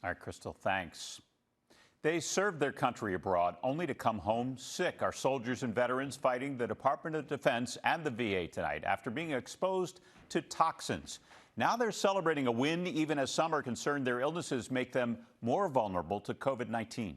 All right, Crystal, thanks. They served their country abroad only to come home sick. Our soldiers and veterans fighting the Department of Defense and the VA tonight after being exposed to toxins. Now they're celebrating a win, even as some are concerned their illnesses make them more vulnerable to COVID-19.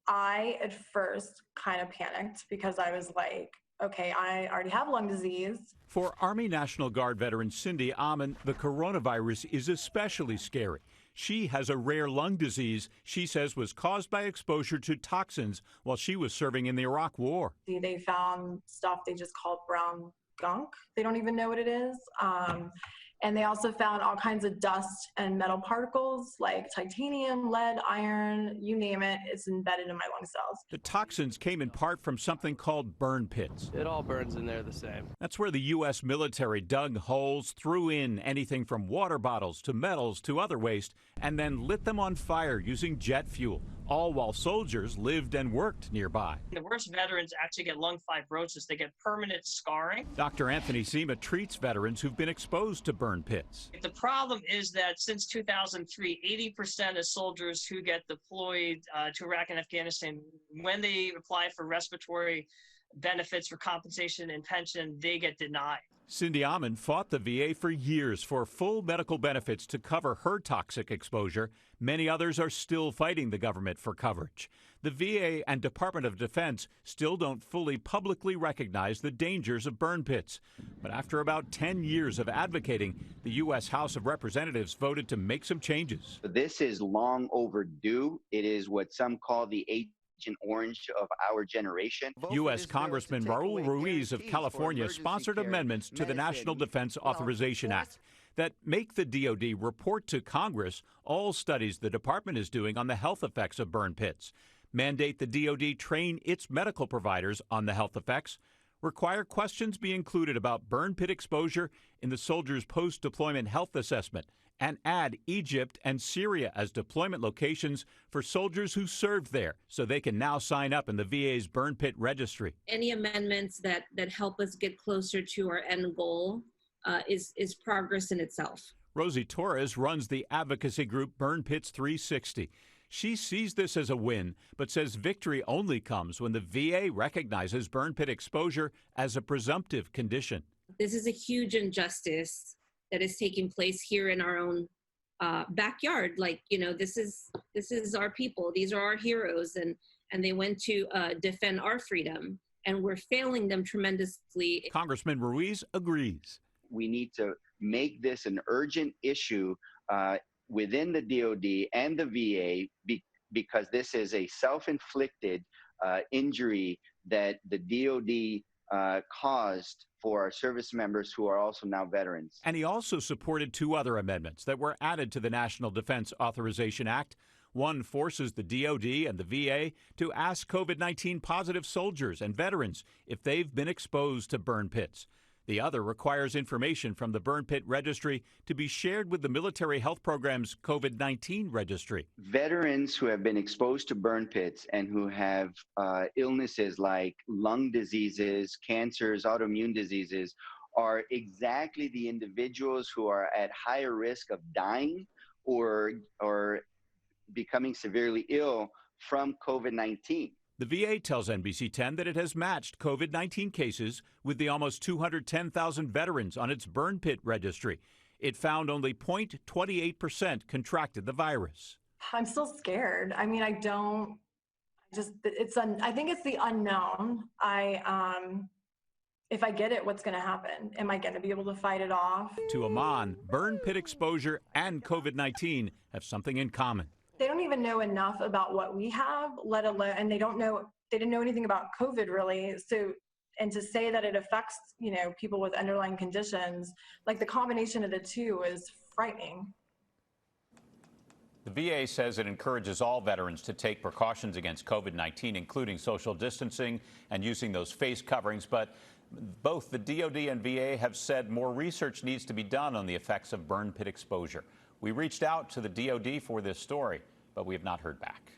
I, at first, kind of panicked because I was like, okay, I already have lung disease. For Army National Guard veteran Cindy Amon, the coronavirus is especially scary. She has a rare lung disease she says was caused by exposure to toxins while she was serving in the Iraq War. They found stuff they just called brown gunk. They don't even know what it is. And they also found all kinds of dust and metal particles like titanium, lead, iron, you name it. It's embedded in my lung cells. The toxins came in part from something called burn pits. It all burns in there the same. That's where the U.S. military dug holes, threw in anything from water bottles to metals to other waste, and then lit them on fire using jet fuel, all while soldiers lived and worked nearby. The worst veterans actually get lung fibrosis. They get permanent scarring. Dr. Anthony Zima treats veterans who've been exposed to burn pits. The problem is that since 2003, 80% of soldiers who get deployed to Iraq and Afghanistan, when they apply for respiratory benefits for compensation and pension, they get denied. Cindy Amon fought the VA for years for full medical benefits to cover her toxic exposure. Many others are still fighting the government for coverage. The VA and Department of Defense still don't fully publicly recognize the dangers of burn pits. But after about 10 years of advocating, the U.S. House of Representatives voted to make some changes. This is long overdue. It is what some call the Agent Orange of our generation. U.S. Congressman Raul Ruiz of California sponsored amendments to the National Defense Authorization Act that make the DoD report to Congress all studies the department is doing on the health effects of burn pits, mandate the DoD train its medical providers on the health effects, require questions be included about burn pit exposure in the soldiers' post-deployment health assessment, and add Egypt and Syria as deployment locations for soldiers who served there so they can now sign up in the VA's burn pit registry. Any amendments that help us get closer to our end goal is progress in itself. Rosie Torres runs the advocacy group Burn Pits 360. She sees this as a win, but says victory only comes when the VA recognizes burn pit exposure as a presumptive condition. This is a huge injustice that is taking place here in our own backyard. Like, you know, this is our people. These are our heroes, and they went to defend our freedom, and we're failing them tremendously. Congressman Ruiz agrees. We need to make this an urgent issue within the DoD and the VA because this is a self-inflicted injury that the DoD caused for our service members who are also now veterans. And he also supported two other amendments that were added to the National Defense Authorization Act. One forces the DoD and the VA to ask COVID-19 positive soldiers and veterans if they've been exposed to burn pits. The other requires information from the burn pit registry to be shared with the military health program's COVID-19 registry. Veterans who have been exposed to burn pits and who have illnesses like lung diseases, cancers, autoimmune diseases are exactly the individuals who are at higher risk of dying or becoming severely ill from COVID-19. The VA tells NBC 10 that it has matched COVID-19 cases with the almost 210,000 veterans on its burn pit registry. It found only 0.28% contracted the virus. I'm still scared. I mean, I think it's the unknown. If I get it, what's going to happen? Am I going to be able to fight it off? To Amon, burn pit exposure and COVID-19 have something in common. They don't even know enough about what we have, let alone, and they didn't know anything about COVID really. So, and to say that it affects, you know, people with underlying conditions, like the combination of the two is frightening. The VA says it encourages all veterans to take precautions against COVID-19, including social distancing and using those face coverings. But both the DoD and VA have said more research needs to be done on the effects of burn pit exposure. We reached out to the DoD for this story, but we have not heard back.